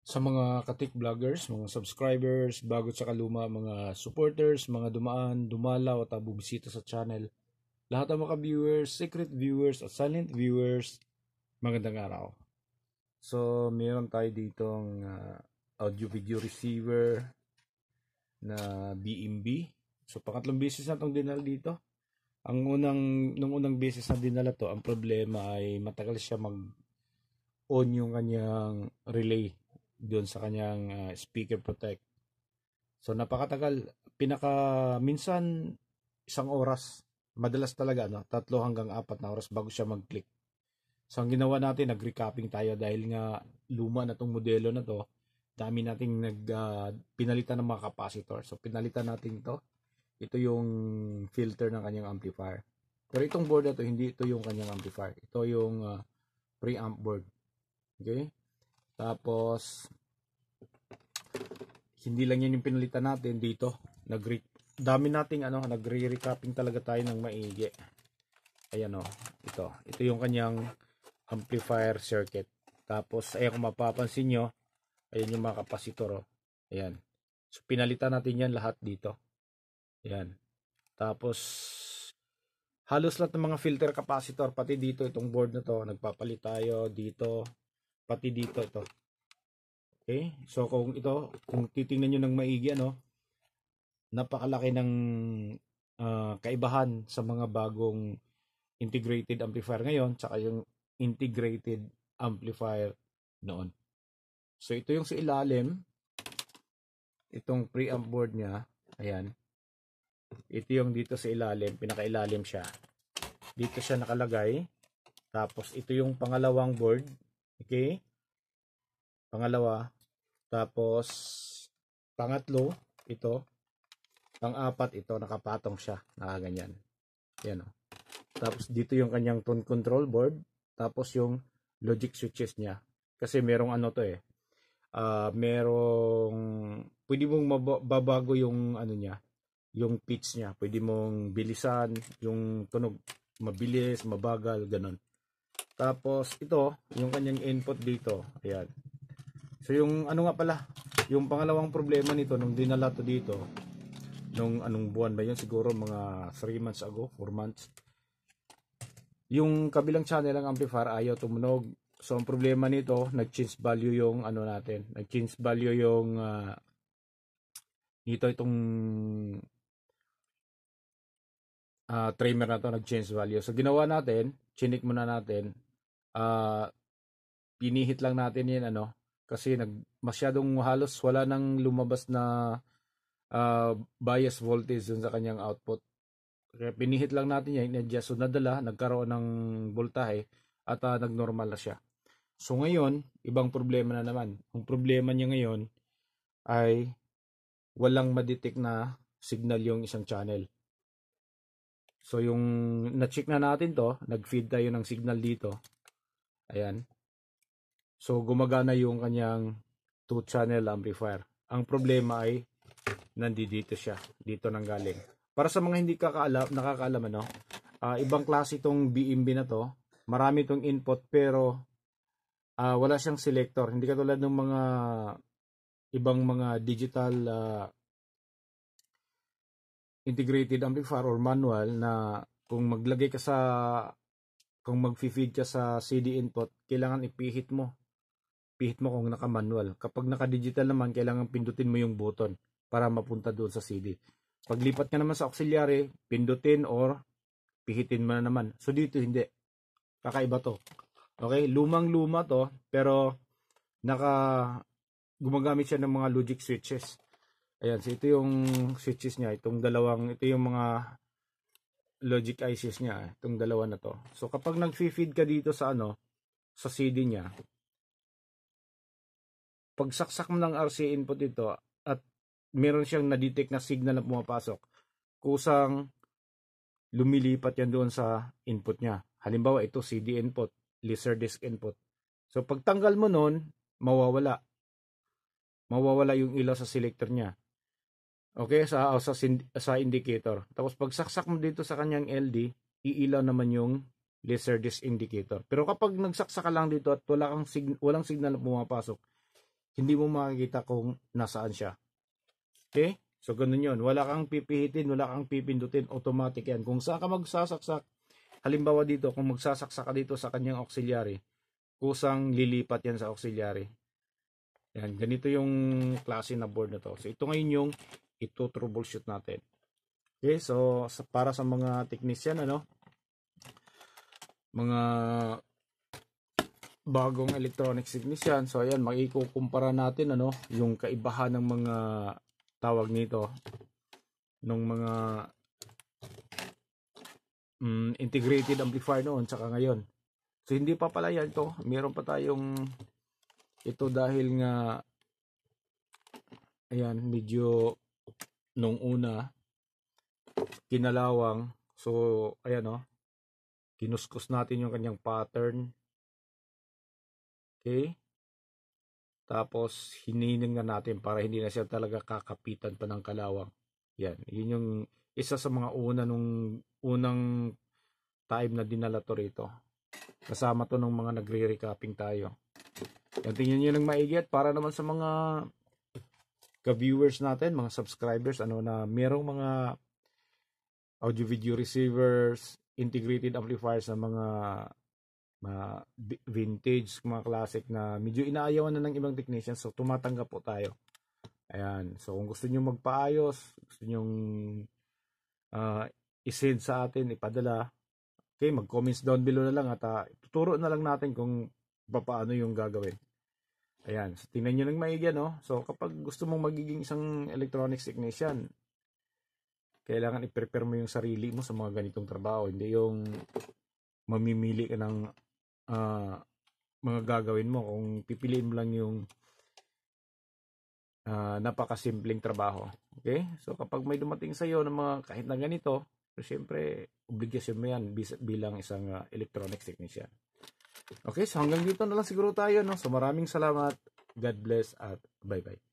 Sa mga katik vloggers, mga subscribers, bago sa kaluma, mga supporters, mga dumaan, dumalaw at bubisita sa channel, lahat ng mga viewers, secret viewers at silent viewers, magandang araw. So, meron tayo ditong audio video receiver na BMB. So, pangatlong beses na itong dinala dito. Nung unang beses na dinala to, ang problema ay matagal siya mag-on yung kanyang relay doon sa kanyang speaker protect. So napakatagal, minsan 1 oras, madalas talaga 3 hanggang 4 na oras bago siya mag-click. So ang ginawa natin, nag-recapping tayo dahil nga luma na tong modelo na to. Dami nating pinalitan ng mga capacitor. So pinalitan natin to. Ito yung filter ng kanyang amplifier. Pero itong board na to, hindi ito yung kanyang amplifier. Ito yung preamp board. Okay? Tapos, hindi lang yan yung pinalitan natin dito. Dami nating nagre-recapping talaga tayo ng maigi. Ayan o, ito. Ito yung kanyang amplifier circuit. Tapos, ayan kung mapapansin nyo, ayan yung mga kapasitor o. Ayan. So, pinalitan natin yan lahat dito. Ayan. Tapos, halos lahat ng mga filter capacitor, pati dito, itong board na to, nagpapalit tayo dito, pati dito ito. Okay? So kung titingnan niyo ng maigi napakalaki ng kaibahan sa mga bagong integrated amplifier ngayon saka yung integrated amplifier noon. So ito yung sa ilalim, itong preamp board niya, ayan. Ito yung dito sa ilalim, pinakailalim siya. Dito siya nakalagay. Tapos ito yung pangalawang board. Okay? Pangalawa. Tapos pangatlo, ito. Pang-apat, ito. Nakapatong siya. Nakaganyan. Yan o. Tapos dito yung kanyang tone control board. Tapos yung logic switches niya. Kasi merong pwede mong mababago yung niya. Yung pitch niya. Pwede mong bilisan. Yung tunog. Mabilis, mabagal, ganun. Tapos ito, yung kanyang input dito. Ayan. So yung yung pangalawang problema nito nung dinala to dito, nung anong buwan ba yun, siguro mga 3 months ago, 4 months. Yung kabilang channel ng amplifier ayaw tumunog. So ang problema nito, nag-change value yung nag-change value yung itong trimmer na to, nag-change value. So ginawa natin, chinik muna natin, pinihit lang natin yan kasi masyadong halos wala nang lumabas na bias voltage dun sa kanyang output. Kaya pinihit lang natin yan, in-adjust. So nadala, nagkaroon ng voltahe at nagnormal na siya. So ngayon, ibang problema na naman. Ang problema niya ngayon ay walang ma-detect na signal yung isang channel. So yung na-check na natin to, nag-feed tayo ng signal dito. Ayan. So gumagana yung kanyang 2-channel amplifier. Ang problema ay nandito siya. Dito nanggaling. Para sa mga hindi nakakaalam ibang klase itong BMB na to. Marami itong input pero wala siyang selector. Hindi katulad ng mga ibang mga digital integrated amplifier or manual na kung mag-feed ka sa CD input, kailangan ipihit mo. Pihit mo kung naka-manual. Kapag naka-digital naman, kailangan pindutin mo yung button para mapunta doon sa CD. Paglipat ka naman sa auxiliary, pindutin or pihitin mo na naman. So dito hindi. Kakaiba to. Okay? Lumang-luma to, pero gumagamit siya ng mga logic switches. Ayan, so ito yung switches niya. Ito yung mga logic ICs niya. Itong dalawa na to. So kapag nag-feed ka dito sa sa CD niya, pag saksak mo ng RC input dito at meron siyang na-detect na signal na pumapasok, kusang lumilipat yan doon sa input niya. Halimbawa, ito CD input, Laserdisc input. So pagtanggal mo nun, mawawala yung ilaw sa selector niya. Okay, sa indicator. Tapos pag saksak mo dito sa kanyang LD, iilaw naman yung Laserdisc indicator. Pero kapag nagsaksak ka lang dito at walang signal na pumapasok, hindi mo makikita kung nasaan siya. Okay? So, ganun yun. Wala kang pipihitin, wala kang pipindutin. Automatic yan. Kung saan ka magsasaksak, halimbawa dito, kung magsasaksak ka dito sa kanyang auxiliary, kusang lilipat yan sa auxiliary. Yan. Ganito yung klase na board na to. So, ito ngayon yung ito troubleshoot natin. Okay? So, para sa mga technician, mga bagong electronics technician, so ayan, makikukumpara natin yung kaibahan ng mga tawag nito ng mga integrated amplifier noon tsaka ngayon. So hindi pa pala yan to, meron pa tayong ito dahil nga ayan, medyo nung una kinalawang. So ayan kinuskus natin yung kanyang pattern. Okay? Tapos hinihining na natin para hindi na siya talaga kakapitan pa ng kalawang. Yan, yun yung isa sa mga unang time na dinala to rito. Kasama to ng mga nagre-recapping tayo. Yan, tingnan nyo ng maigi para naman sa mga ka-viewers natin, mga subscribers, na merong mga audio video receivers, integrated amplifiers na mga vintage, mga classic na medyo inaayawan na ng ibang technicians, so tumatanggap po tayo. Ayan, so kung gusto nyo magpaayos, gusto nyo isend sa atin, ipadala, okay, mag-comments down below na lang at tuturo na lang natin kung paano yung gagawin. Ayan, so tingnan nyo ng maigi, so kapag gusto mong magiging isang electronics technician, kailangan i-prepare mo yung sarili mo sa mga ganitong trabaho, hindi yung mamimili ka ng mga gagawin mo. Kung pipiliin mo lang yung napakasimpleng trabaho. Okay? So kapag may dumating sa iyo ng mga kahit na ganito, so syempre obligasyon mo yan bilang isang electronics technician. Okay, so hanggang dito na lang siguro tayo, So maraming salamat. God bless at bye-bye.